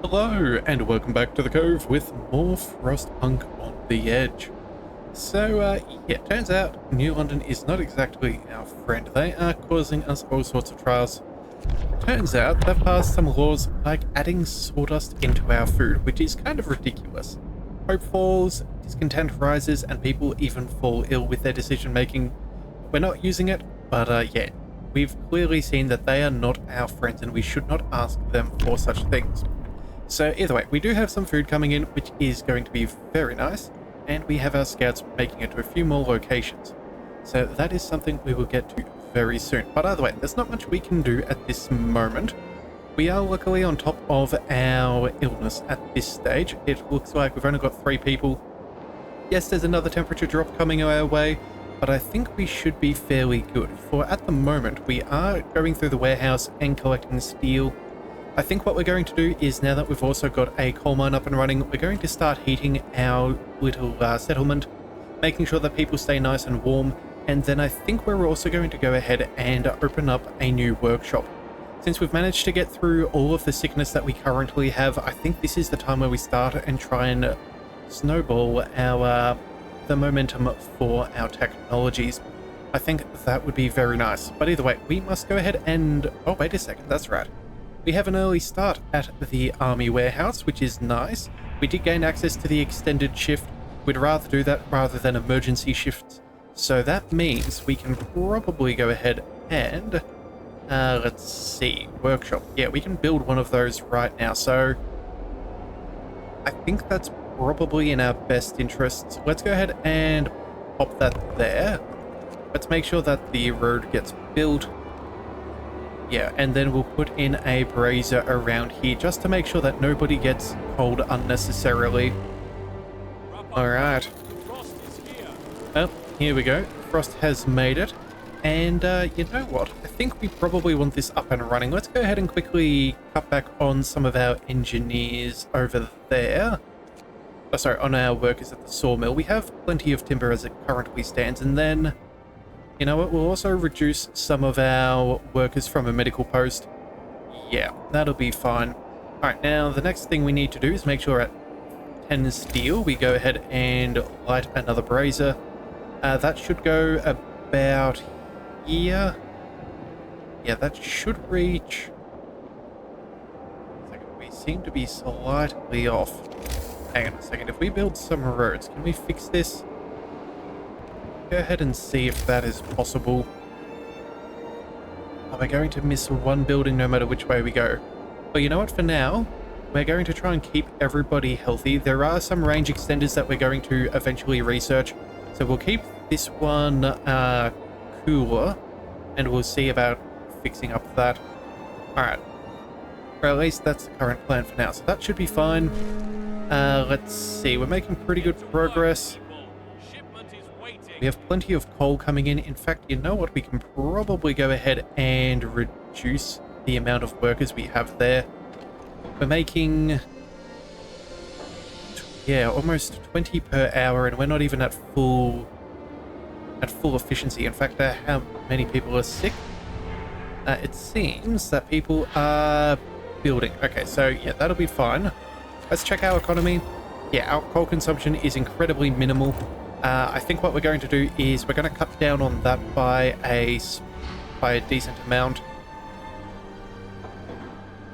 Hello, and welcome back to the Cove with more Frostpunk on the Edge. So, yeah, turns out New London is not exactly our friend. They are causing us all sorts of trials. Turns out they've passed some laws like adding sawdust into our food, which is kind of ridiculous. Hope falls, discontent rises, and people even fall ill with their decision making. We're not using it, but yeah, we've clearly seen that they are not our friends and we should not ask them for such things. So either way, we do have some food coming in, which is going to be very nice, and we have our scouts making it to a few more locations. So that is something we will get to very soon. But either way, there's not much we can do at this moment. We are luckily on top of our illness at this stage. It looks like we've only got 3 people. Yes, there's another temperature drop coming our way, but I think we should be fairly good. For at the moment, we are going through the warehouse and collecting steel. I think what we're going to do is, now that we've also got a coal mine up and running, we're going to start heating our little settlement, making sure that people stay nice and warm, and then I think we're also going to go ahead and open up a new workshop. Since we've managed to get through all of the sickness that we currently have, I think this is the time where we start and try and snowball our the momentum for our technologies. I think that would be very nice. But either way, we must go ahead and... oh, wait a second, that's right. We have an early start at the army warehouse, which is nice. We did gain access to the extended shift. We'd rather do that rather than emergency shifts. So that means we can probably go ahead and... let's see, workshop. Yeah, we can build one of those right now. So I think that's probably in our best interests. Let's go ahead and pop that there. Let's make sure that the road gets built. Yeah, and then we'll put in a brazier around here just to make sure that nobody gets cold unnecessarily. Alright. Well, here we go. Frost has made it. And you know what? I think we probably want this up and running. Let's go ahead and quickly cut back on some of our engineers over there. Oh, sorry, on our workers at the sawmill. We have plenty of timber as it currently stands, and then... you know what, we'll also reduce some of our workers from a medical post. Yeah, that'll be fine. Alright, now the next thing we need to do is make sure at 10 steel we go ahead and light another brazier. That should go about here. Yeah, that should reach... we seem to be slightly off. Hang on a second, if we build some roads, can we fix this? Go ahead and see if that is possible. Are we going to miss one building no matter which way we go? But you know what, for now, we're going to try and keep everybody healthy. There are some range extenders that we're going to eventually research, so we'll keep this one cooler, and we'll see about fixing up that. Alright. Or at least that's the current plan for now, so that should be fine. Let's see, we're making pretty good progress. We have plenty of coal coming in. In fact, you know what? We can probably go ahead and reduce the amount of workers we have there. We're making... yeah, almost 20 per hour, and we're not even at full efficiency. In fact, how many people are sick? It seems that people are building. Okay, so yeah, that'll be fine. Let's check our economy. Yeah, our coal consumption is incredibly minimal. I think what we're going to do is we're going to cut down on that by a decent amount.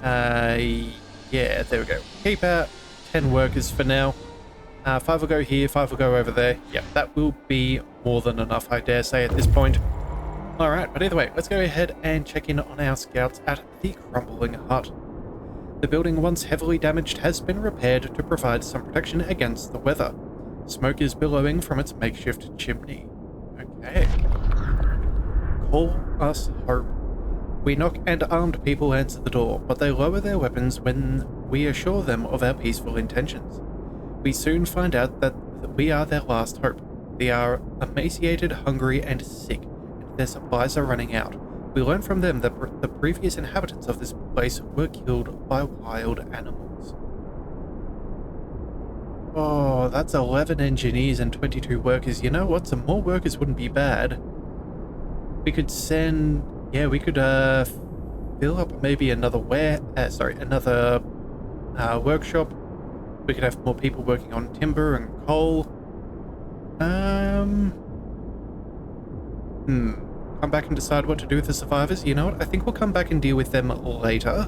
Yeah, there we go. Keep out 10 workers for now. 5 will go here, 5 will go over there. Yep, that will be more than enough, I dare say, at this point. Alright, but either way, let's go ahead and check in on our scouts at the crumbling hut. The building, once heavily damaged, has been repaired to provide some protection against the weather. Smoke is billowing from its makeshift chimney. Okay. Call us home. We knock and armed people answer the door, but they lower their weapons when we assure them of our peaceful intentions. We soon find out that we are their last hope. They are emaciated, hungry, and sick, and their supplies are running out. We learn from them that the previous inhabitants of this place were killed by wild animals. Oh, that's 11 engineers and 22 workers. You know what? Some more workers wouldn't be bad. We could send... yeah, we could fill up maybe another another workshop. We could have more people working on timber and coal. Come back and decide what to do with the survivors. You know what? I think we'll come back and deal with them later.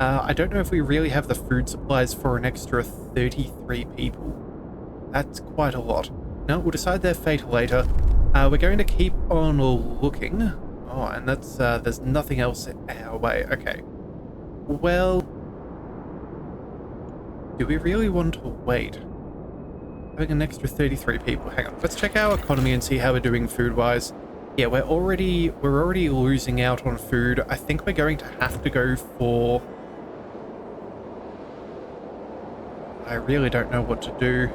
I don't know if we really have the food supplies for an extra 33 people. That's quite a lot. No, we'll decide their fate later. We're going to keep on looking. Oh, and that's, there's nothing else our way. Okay. Well, do we really want to wait? Having an extra 33 people. Hang on. Let's check our economy and see how we're doing food-wise. Yeah, we're already losing out on food. I think we're going to have to go for... I really don't know what to do.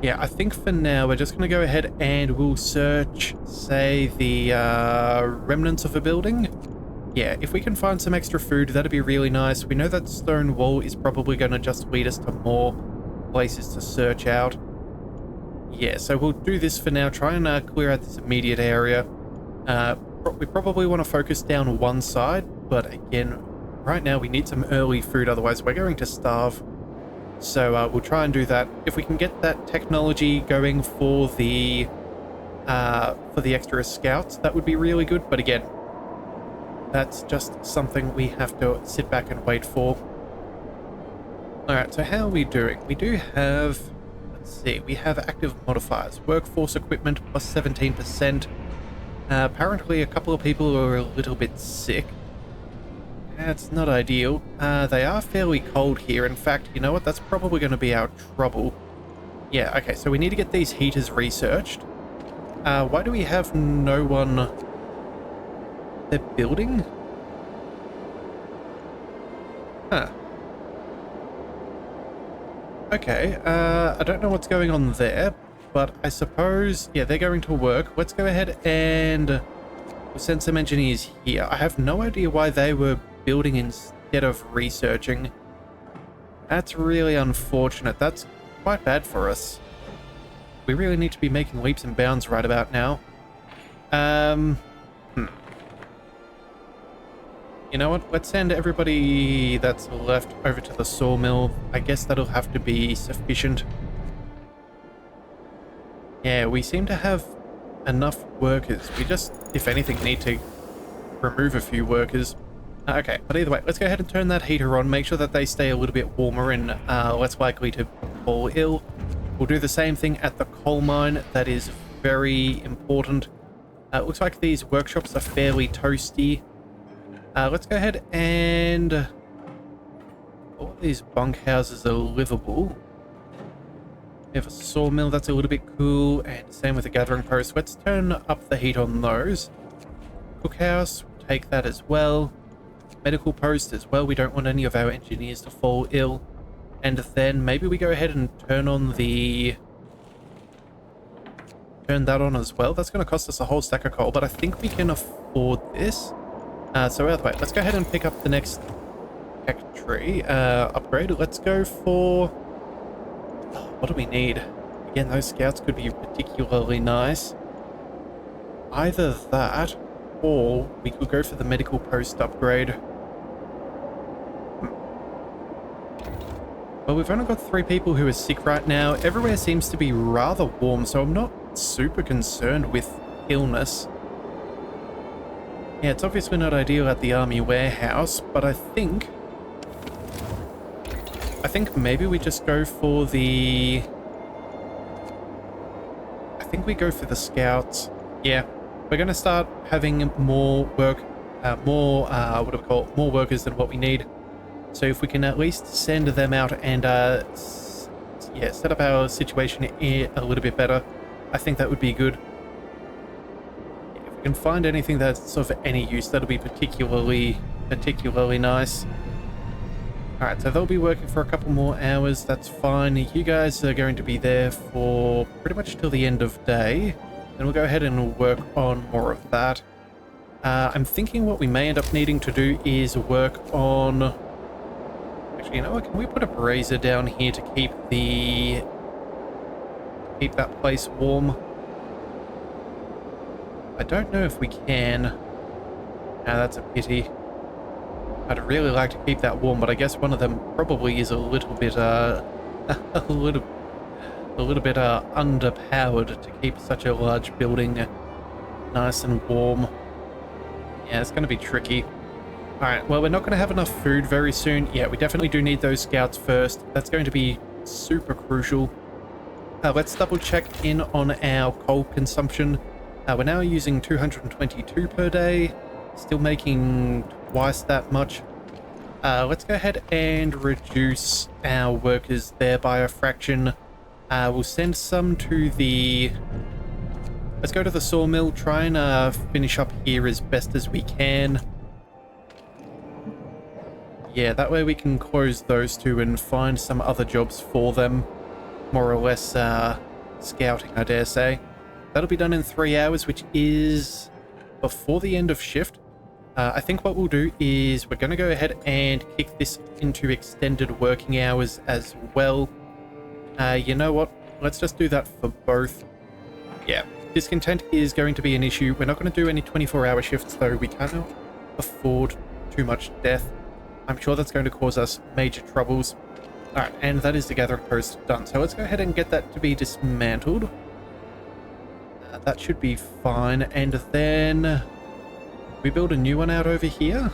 Yeah, I think for now we're just going to go ahead and we'll search, say, the remnants of a building. Yeah, if we can find some extra food, that'd be really nice. We know that stone wall is probably going to just lead us to more places to search out. Yeah, so we'll do this for now. Try and clear out this immediate area. We probably want to focus down one side, but again, right now we need some early food, otherwise we're going to starve. So we'll try and do that. If we can get that technology going for the extra scouts, that would be really good. But again, that's just something we have to sit back and wait for. Alright, so how are we doing? We do have... Let's see, we have active modifiers. Workforce equipment plus 17%. Apparently a couple of people are a little bit sick. That's not ideal. They are fairly cold here. In fact, you know what? That's probably going to be our trouble. Yeah, okay, so we need to get these heaters researched. Why do we have no one... They're building? Huh. Okay, I don't know what's going on there, but I suppose, yeah, they're going to work. Let's go ahead and we'll send some engineers here. I have no idea why they were building instead of researching. That's really unfortunate. That's quite bad for us. We really need to be making leaps and bounds right about now. You know what? Let's send everybody that's left over to the sawmill. I guess that'll have to be sufficient. Yeah, we seem to have enough workers. We just, if anything, need to remove a few workers. Okay, but either way, let's go ahead and turn that heater on. Make sure that they stay a little bit warmer and less likely to fall ill. We'll do the same thing at the coal mine. That is very important. It looks like these workshops are fairly toasty. Let's go ahead and... all these bunkhouses are livable. We have a sawmill, that's a little bit cool, and same with the gathering post. Let's turn up the heat on those. Cookhouse, we'll take that as well. Medical post as well, we don't want any of our engineers to fall ill. And then maybe we go ahead and turn on the... turn that on as well. That's going to cost us a whole stack of coal, but I think we can afford this. So either way, let's go ahead and pick up the next tech tree upgrade. Let's go for... what do we need? Again, those scouts could be particularly nice. Either that, or we could go for the medical post upgrade. Well, we've only got 3 people who are sick right now. Everywhere seems to be rather warm, so I'm not super concerned with illness. Yeah, it's obviously not ideal at the army warehouse, but I think maybe we just go for the... I think we go for the scouts. Yeah, we're going to start having more work, more workers than what we need. So if we can at least send them out and, yeah, set up our situation a little bit better, I think that would be good. If we can find anything that's of any use, that'll be particularly nice. Alright, so they'll be working for a couple more hours, that's fine. You guys are going to be there for pretty much till the end of day. Then we'll go ahead and work on more of that. I'm thinking what we may end up needing to do is work on... Actually, you know what? Can we put a brazier down here to keep that place warm? I don't know if we can. That's a pity. I'd really like to keep that warm, but I guess one of them probably is a little bit, a little bit, underpowered to keep such a large building nice and warm. Yeah, it's going to be tricky. Alright, well, we're not going to have enough food very soon. Yeah, we definitely do need those scouts first. That's going to be super crucial. Let's double check in on our coal consumption. We're now using 222 per day. Still making twice that much. Let's go ahead and reduce our workers there by a fraction. We'll send some to the... Let's go to the sawmill, try and finish up here as best as we can. Yeah, that way we can close those two and find some other jobs for them. More or less scouting, I dare say. That'll be done in 3 hours, which is before the end of shift. I think what we'll do is we're going to go ahead and kick this into extended working hours as well. You know what? Let's just do that for both. Yeah, discontent is going to be an issue. We're not going to do any 24-hour shifts, though. We cannot afford too much death. I'm sure that's going to cause us major troubles. Alright, and that is the gathering post done. So let's go ahead and get that to be dismantled. That should be fine. And then we build a new one out over here.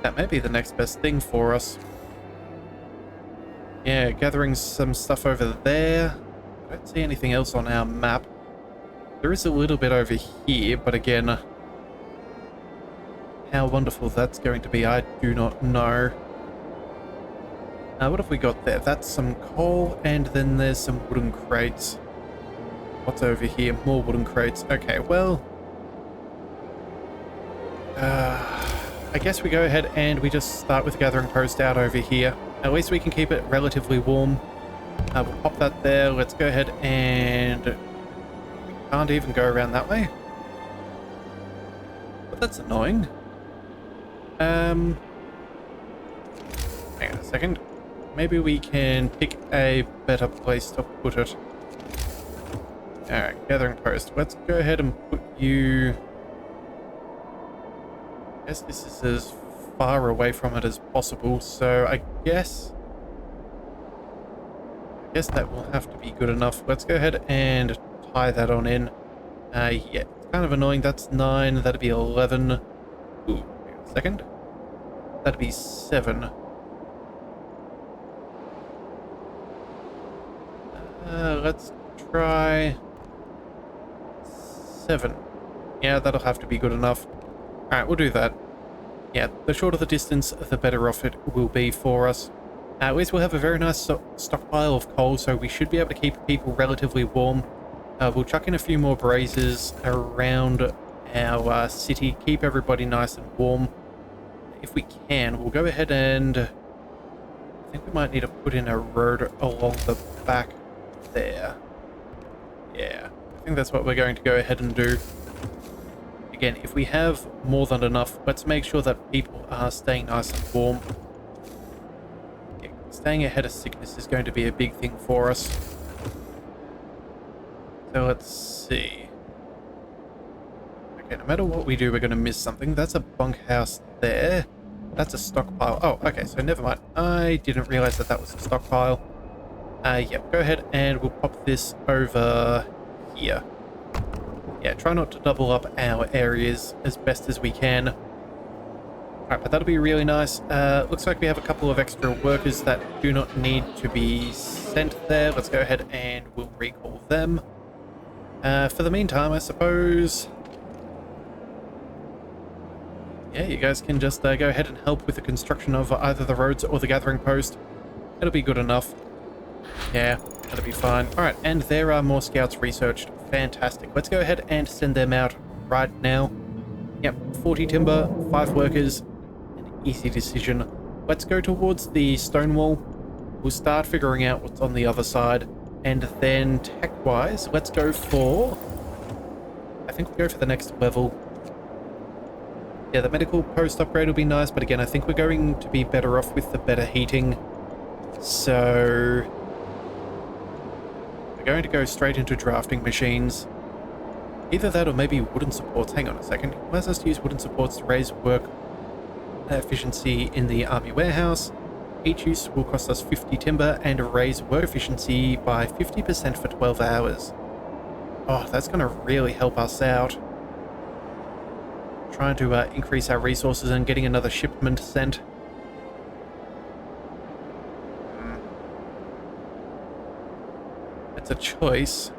That may be the next best thing for us. Yeah, gathering some stuff over there. I don't see anything else on our map. There is a little bit over here, but again, how wonderful that's going to be, I do not know. What have we got there? That's some coal, and then there's some wooden crates. What's over here? More wooden crates. Okay, well... I guess we go ahead and we just start with gathering post out over here. At least we can keep it relatively warm. We'll pop that there. Let's go ahead and... We can't even go around that way. But that's annoying. Hang on a second. Maybe we can pick a better place to put it. Alright, gathering post. Let's go ahead and put you... I guess this is as far away from it as possible, so I guess that will have to be good enough. Let's go ahead and tie that on in. Yeah, it's kind of annoying. That's 9, that'd be 11. Ooh, wait a second. That'd be 7. Let's try 7. Yeah, that'll have to be good enough. Alright, we'll do that. Yeah, the shorter the distance, the better off it will be for us. At least we'll have a very nice stockpile of coal, so we should be able to keep people relatively warm. We'll chuck in a few more braziers around our city, keep everybody nice and warm. If we can, we'll go ahead and... I think we might need to put in a road along the back there. Yeah, I think that's what we're going to go ahead and do. Again, if we have more than enough, let's make sure that people are staying nice and warm. Yeah, staying ahead of sickness is going to be a big thing for us. So let's see. Okay, no matter what we do, we're going to miss something. That's a bunkhouse there. That's a stockpile. Oh, okay, so never mind. I didn't realize that that was a stockpile. Yep, go ahead and we'll pop this over here. Yeah, try not to double up our areas as best as we can. Alright, but that'll be really nice. Looks like we have a couple of extra workers that do not need to be sent there. Let's go ahead and we'll recall them. For the meantime, I suppose... Yeah, you guys can just go ahead and help with the construction of either the roads or the gathering post. It'll be good enough. Yeah, that'll be fine. Alright, and there are more scouts researched. Fantastic. Let's go ahead and send them out right now. Yep, 40 timber, 5 workers. An easy decision. Let's go towards the stone wall. We'll start figuring out what's on the other side. And then tech-wise, let's go for... I think we'll go for the next level. Yeah, the medical post upgrade will be nice, but again, I think we're going to be better off with the better heating. So... we're going to go straight into drafting machines. Either that or maybe wooden supports. Hang on a second. It allows us to use wooden supports to raise work efficiency in the army warehouse. Each use will cost us 50 timber and raise work efficiency by 50% for 12 hours. Oh, that's going to really help us out. Trying to increase our resources and getting another shipment sent. It's a choice.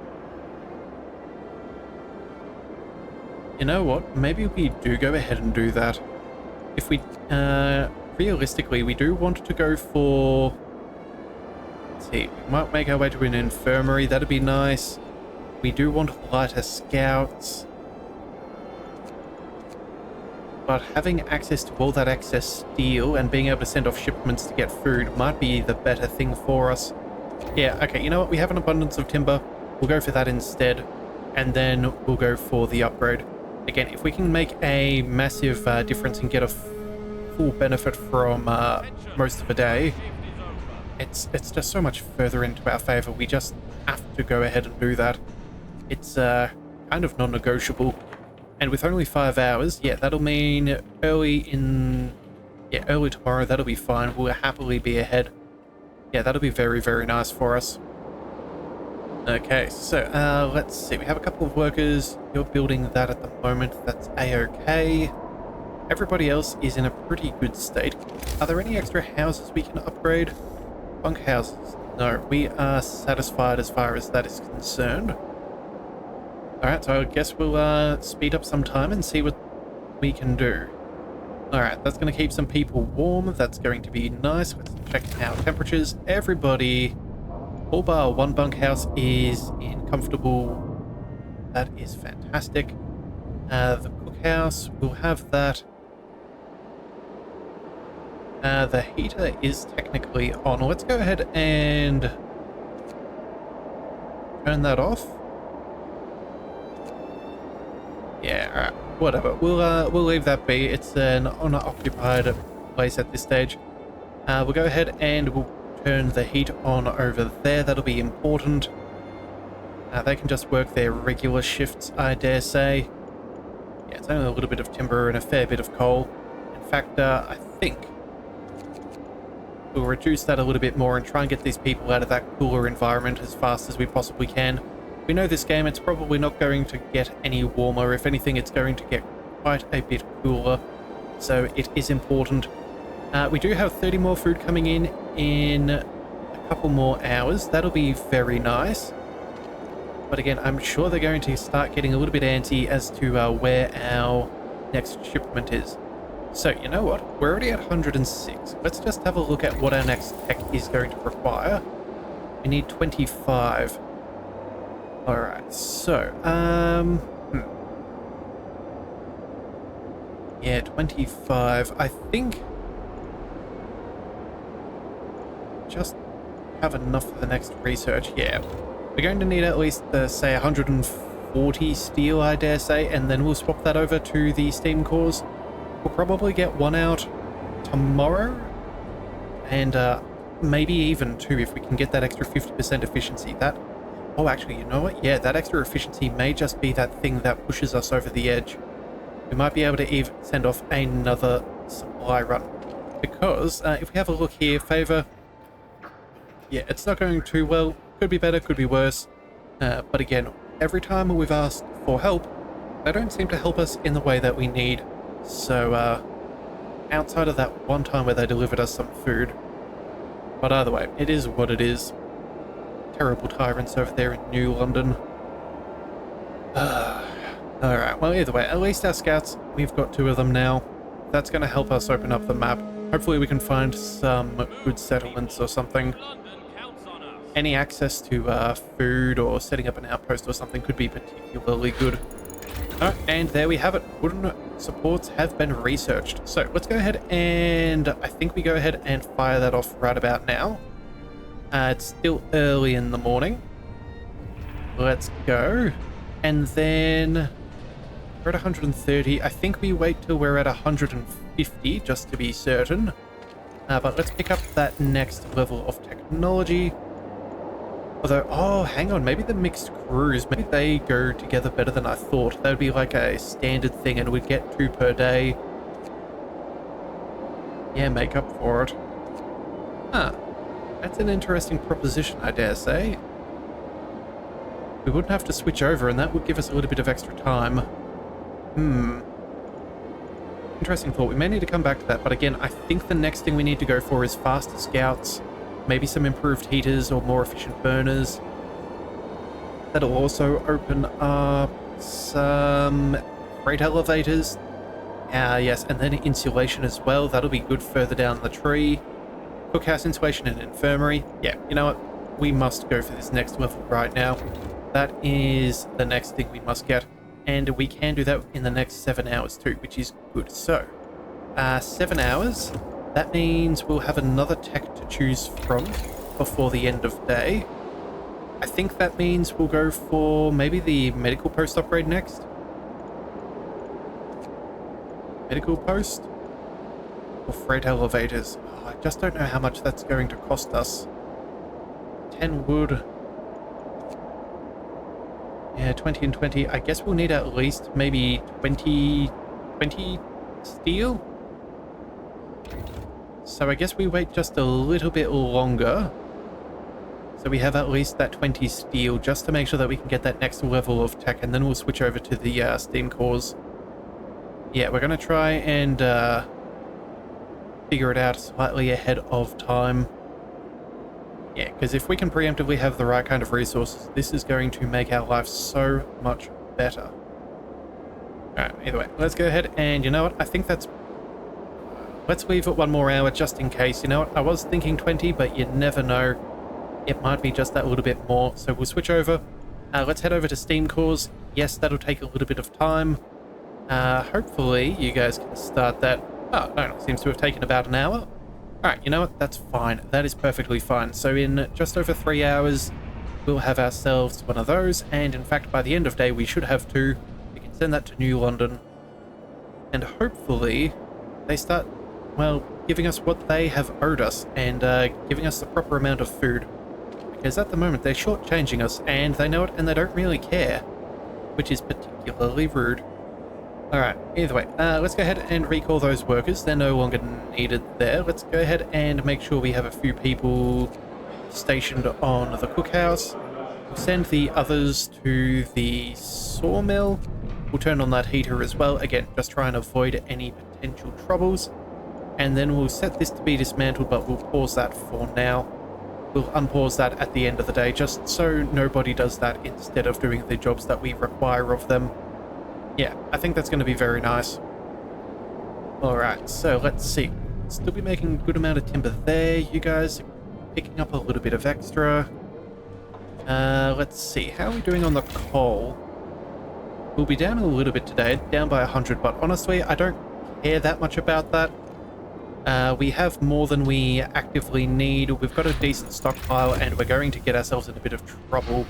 You know what? Maybe we do go ahead and do that. If we, realistically, we do want to go for... Let's see, we might make our way to an infirmary. That'd be nice. We do want lighter scouts. But having access to all that excess steel and being able to send off shipments to get food might be the better thing for us. Yeah, okay, you know what? We have an abundance of timber. We'll go for that instead. And then we'll go for the upgrade. Again, if we can make a massive difference and get a full benefit from most of the day, it's just so much further into our favor. We just have to go ahead and do that. It's kind of non-negotiable. And with only 5 hours, yeah, that'll mean early tomorrow, that'll be fine. We'll happily be ahead. Yeah, that'll be very, very nice for us. Okay, so let's see. We have a couple of workers. You're building that at the moment. That's a-okay. Everybody else is in a pretty good state. Are there any extra houses we can upgrade? Bunk houses. No, we are satisfied as far as that is concerned. Alright, so I guess we'll speed up some time and see what we can do. Alright, that's going to keep some people warm. That's going to be nice. Let's check our temperatures. Everybody, all bar one bunkhouse, is in comfortable. That is fantastic. The cookhouse, we'll have that. The heater is technically on. Let's go ahead and turn that off. Yeah, alright, whatever. We'll leave that be. It's an unoccupied place at this stage. We'll go ahead and we'll turn the heat on over there. That'll be important. They can just work their regular shifts, I dare say. Yeah, it's only a little bit of timber and a fair bit of coal. In fact, I think we'll reduce that a little bit more and try and get these people out of that cooler environment as fast as we possibly can. We know this game, it's probably not going to get any warmer. If anything, it's going to get quite a bit cooler. So it is important. We do have 30 more food coming in a couple more hours. That'll be very nice. But again, I'm sure they're going to start getting a little bit antsy as to where our next shipment is. So, you know what? We're already at 106. Let's just have a look at what our next tech is going to require. We need 25. Alright, so, yeah, 25. I think just have enough for the next research. Yeah, we're going to need at least, say, 140 steel, I dare say, and then we'll swap that over to the steam cores. We'll probably get one out tomorrow, and maybe even two if we can get that extra 50% efficiency. That... Oh, actually, you know what? Yeah, that extra efficiency may just be that thing that pushes us over the edge. We might be able to even send off another supply run. Because, if we have a look here, favor... Yeah, it's not going too well. Could be better, could be worse. But again, every time we've asked for help, they don't seem to help us in the way that we need. So, outside of that one time where they delivered us some food. But either way, it is what it is. Terrible tyrants over there in New London. Alright, well, either way, at least our scouts, we've got 2 of them now. That's going to help us open up the map. Hopefully we can find some good settlements or something. Any access to food or setting up an outpost or something could be particularly good. And there we have it. Wooden supports have been researched. So let's go ahead and I think we go ahead and fire that off right about now. It's still early in the morning. Let's go. And then we're at 130. I think we wait till we're at 150 just to be certain. But let's pick up that next level of technology. Although, oh, hang on, maybe the mixed crews, maybe they go together better than I thought. That would be like a standard thing and we'd get 2 per day. yeah, make up for it. Huh. That's an interesting proposition, I dare say. We wouldn't have to switch over, and that would give us a little bit of extra time. Interesting thought. We may need to come back to that, but again, I think the next thing we need to go for is faster scouts, maybe some improved heaters or more efficient burners. That'll also open up some freight elevators. Yes, and then insulation as well. That'll be good further down the tree. Cookhouse insulation and infirmary. Yeah, you know what? We must go for this next level right now. That is the next thing we must get. And we can do that in the next 7 hours too, which is good. So, 7 hours. That means we'll have another tech to choose from before the end of day. I think that means we'll go for maybe the medical post upgrade next. Medical post? Or freight elevators? Oh, I just don't know how much that's going to cost us. 10 wood. Yeah, 20 and 20. I guess we'll need at least maybe 20 steel? So I guess we wait just a little bit longer. So we have at least that 20 steel just to make sure that we can get that next level of tech, and then we'll switch over to the steam cores. Yeah, we're going to try and figure it out slightly ahead of time. Yeah, because if we can preemptively have the right kind of resources, this is going to make our life so much better. Alright, either way, let's go ahead and, you know what, I think that's... Let's leave it 1 more hour just in case. You know what, I was thinking 20, but you never know. It might be just that little bit more, so we'll switch over. Let's head over to steam cores. Yes, that'll take a little bit of time. Hopefully you guys can start that. Oh, no, it seems to have taken about an hour. Alright, you know what? That's fine. That is perfectly fine. So in just over 3 hours, we'll have ourselves one of those. And in fact, by the end of day, we should have 2. We can send that to New London. And hopefully they start, well, giving us what they have owed us and giving us the proper amount of food. Because at the moment, they're shortchanging us, and they know it, and they don't really care. Which is particularly rude. Alright, either way, let's go ahead and recall those workers. They're no longer needed there. Let's go ahead and make sure we have a few people stationed on the cookhouse. We'll send the others to the sawmill. We'll turn on that heater as well. Again, just try and avoid any potential troubles. And then we'll set this to be dismantled, but we'll pause that for now. We'll unpause that at the end of the day, just so nobody does that instead of doing the jobs that we require of them. Yeah, I think that's going to be very nice. Alright, so let's see. Still be making a good amount of timber there. You guys are picking up a little bit of extra. Let's see. How are we doing on the coal? We'll be down a little bit today, down by 100, but honestly, I don't care that much about that. We have more than we actively need. We've got a decent stockpile, and we're going to get ourselves in a bit of trouble.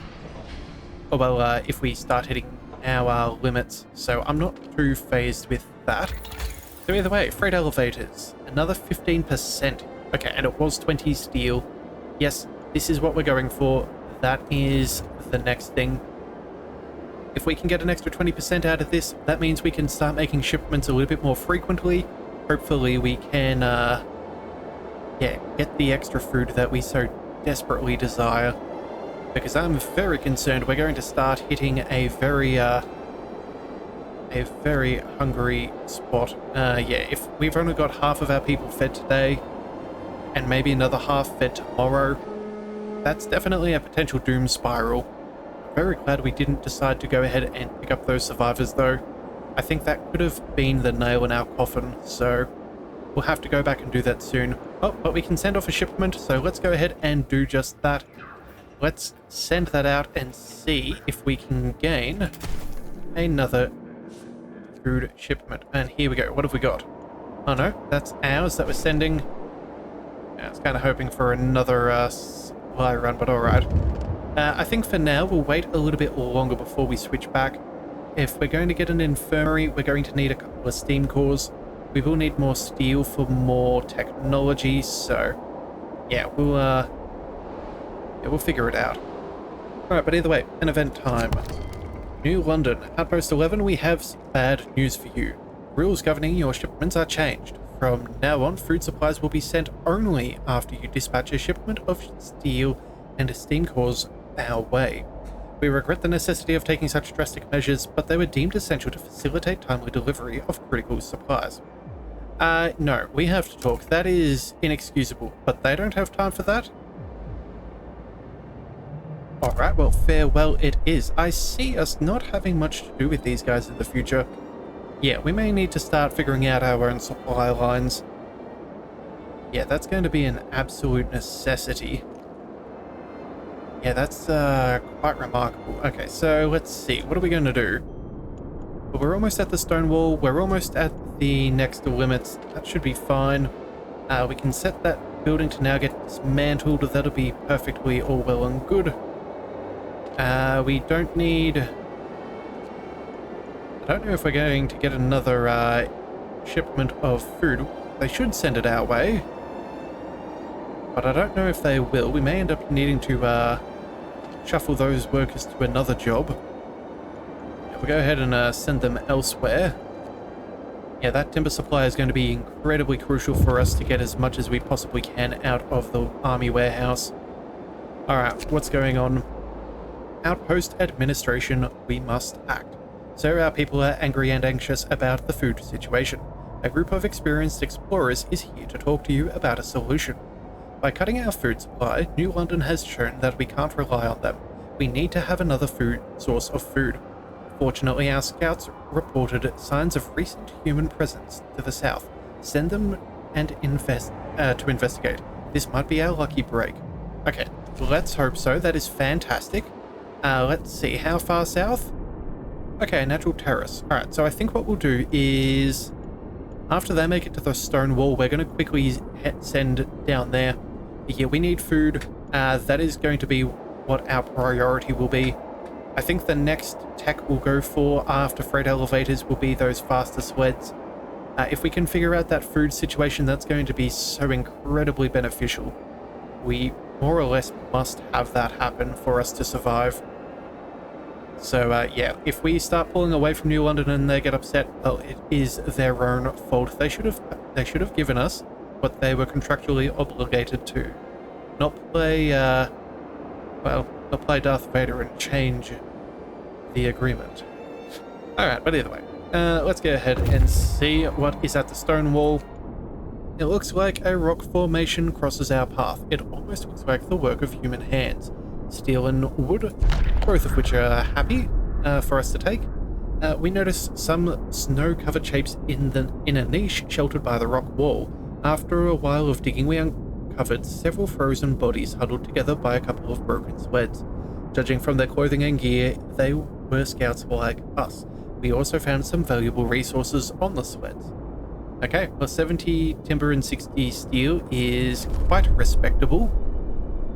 Oh, well, if we start hitting our limits, so I'm not too phased with that. So either way, freight elevators, another 15%. Okay, and it was 20 steel. Yes, this is what we're going for. That is the next thing. If we can get an extra 20% out of this, that means we can start making shipments a little bit more frequently. Hopefully we can, yeah, get the extra food that we so desperately desire. Because I'm very concerned we're going to start hitting a very hungry spot. Yeah, if we've only got half of our people fed today, and maybe another half fed tomorrow, that's definitely a potential doom spiral. I'm very glad we didn't decide to go ahead and pick up those survivors, though. I think that could have been the nail in our coffin, so we'll have to go back and do that soon. Oh, but we can send off a shipment, so let's go ahead and do just that. Let's send that out and see if we can gain another food shipment. And here we go. What have we got? Oh no, that's ours that we're sending. Yeah, I was kind of hoping for another supply run, but alright. I think for now we'll wait a little bit longer before we switch back. If we're going to get an infirmary, we're going to need a couple of steam cores. We will need more steel for more technology, so yeah, we'll figure it out. Alright, but either way, an event time. New London, Outpost 11, we have some bad news for you. Rules governing your shipments are changed. From now on, food supplies will be sent only after you dispatch a shipment of steel and steam cores our way. We regret the necessity of taking such drastic measures, but they were deemed essential to facilitate timely delivery of critical supplies. No, we have to talk. That is inexcusable, but they don't have time for that? Alright, well, farewell it is. I see us not having much to do with these guys in the future. Yeah, we may need to start figuring out our own supply lines. Yeah, that's going to be an absolute necessity. Yeah, that's quite remarkable. Okay, so let's see. What are we going to do? Well, we're almost at the stone wall. We're almost at the next limits. That should be fine. We can set that building to now get dismantled. That'll be perfectly all well and good. We don't need... I don't know if we're going to get another shipment of food. They should send it our way. But I don't know if they will. We may end up needing to shuffle those workers to another job. Yeah, we'll go ahead and send them elsewhere. Yeah, that timber supply is going to be incredibly crucial for us to get as much as we possibly can out of the army warehouse. Alright, what's going on? Outpost administration, we must act. So our people are angry and anxious about the food situation. A group of experienced explorers is here to talk to you about a solution. By cutting our food supply, New London has shown that we can't rely on them. We need to have another source of food. Fortunately, our scouts reported signs of recent human presence to the south. Send them and to investigate. This might be our lucky break. Okay, let's hope so. That is fantastic. Let's see, how far south? Okay, natural terrace. Alright, so I think what we'll do is, after they make it to the stone wall, we're going to quickly send down there. Yeah, we need food. That is going to be what our priority will be. I think the next tech we'll go for after freight elevators will be those faster sleds. If we can figure out that food situation, that's going to be so incredibly beneficial. We more or less must have that happen for us to survive. So yeah, if we start pulling away from New London and they get upset, well, it is their own fault. They should have given us what they were contractually obligated to. Not play not play Darth Vader and change the agreement. Alright, but either way, let's go ahead and see what is at the stone wall. It looks like a rock formation crosses our path. It almost looks like the work of human hands. Steel and wood, both of which are happy for us to take. We notice some snow-covered shapes in a niche sheltered by the rock wall. After a while of digging, we uncovered several frozen bodies huddled together by a couple of broken sleds. Judging from their clothing and gear, they were scouts like us. We also found some valuable resources on the sleds. Okay, well, 70 timber and 60 steel is quite respectable.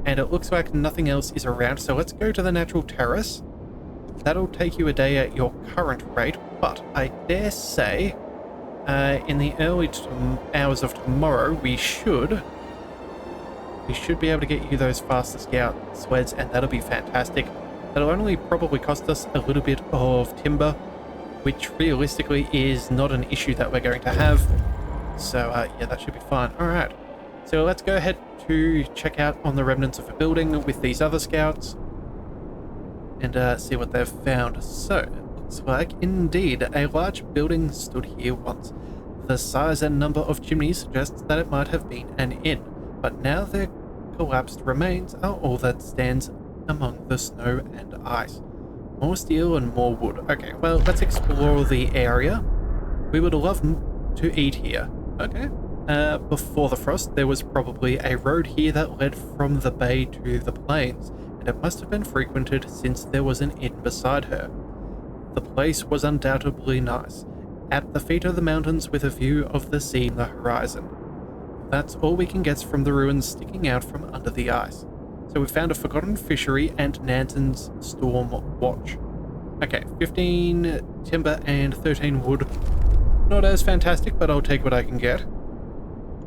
And it looks like nothing else is around, so let's go to the natural terrace. That'll take you a day at your current rate, but I dare say in the early hours of tomorrow we should be able to get you those faster scout sleds, and that'll be fantastic. That'll only probably cost us a little bit of timber, which realistically is not an issue that we're going to have. So yeah, that should be fine. Alright, so let's go ahead to check out on the remnants of a building with these other scouts and see what they've found. So it looks like indeed a large building stood here once. The size and number of chimneys suggests that it might have been an inn, but now their collapsed remains are all that stands among the snow and ice. More steel and more wood. Okay, well, let's explore the area. We would love to eat here. Okay. Before the frost, there was probably a road here that led from the bay to the plains, and it must have been frequented since there was an inn beside her. The place was undoubtedly nice, at the feet of the mountains with a view of the sea in the horizon. That's all we can guess from the ruins sticking out from under the ice. So we found a forgotten fishery and Nansen's storm watch. Okay, 15 timber and 13 wood. Not as fantastic, but I'll take what I can get.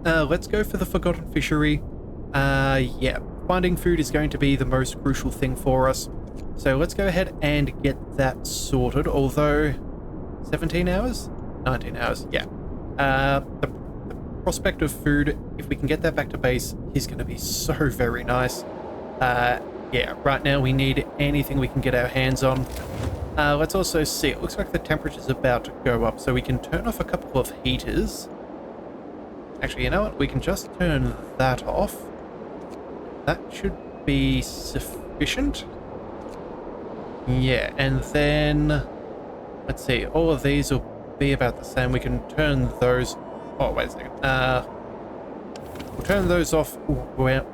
Let's go for the forgotten fishery. Yeah, finding food is going to be the most crucial thing for us. So let's go ahead and get that sorted, although 17 hours? 19 hours, yeah. The prospect of food, if we can get that back to base, is going to be so very nice. Yeah, right now we need anything we can get our hands on. Let's also see, it looks like the temperature's about to go up, so we can turn off a couple of heaters. Actually, you know what? We can just turn that off. That should be sufficient. Yeah, and then... let's see, all of these will be about the same. We can turn those... oh, wait a second. We'll turn those off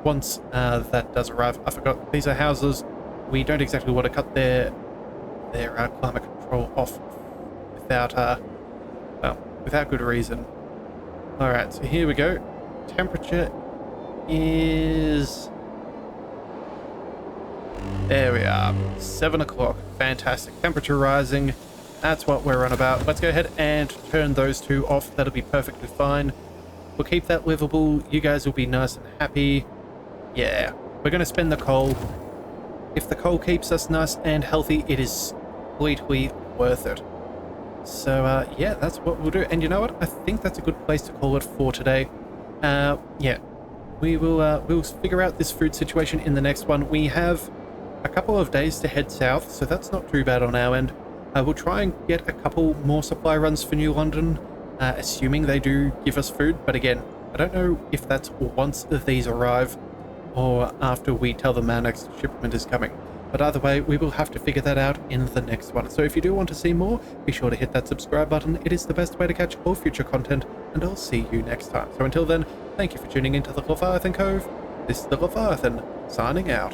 once that does arrive. I forgot, these are houses. We don't exactly want to cut their climate control off without, well, without good reason. Alright, so here we go. Temperature is... there we are. 7 o'clock. Fantastic. Temperature rising. That's what we're on about. Let's go ahead and turn those two off. That'll be perfectly fine. We'll keep that livable. You guys will be nice and happy. Yeah. We're going to spend the coal. If the coal keeps us nice and healthy, it is completely worth it. So, yeah, that's what we'll do. And you know what? I think that's a good place to call it for today. Yeah. We'll figure out this food situation in the next one. We have a couple of days to head south, so that's not too bad on our end. We'll try and get a couple more supply runs for New London, assuming they do give us food. But again, I don't know if that's once these arrive or after we tell them our next shipment is coming. But either way, we will have to figure that out in the next one. So if you do want to see more, be sure to hit that subscribe button. It is the best way to catch all future content, and I'll see you next time. So until then, thank you for tuning into the Leviathan Cove. This is the Leviathan, signing out.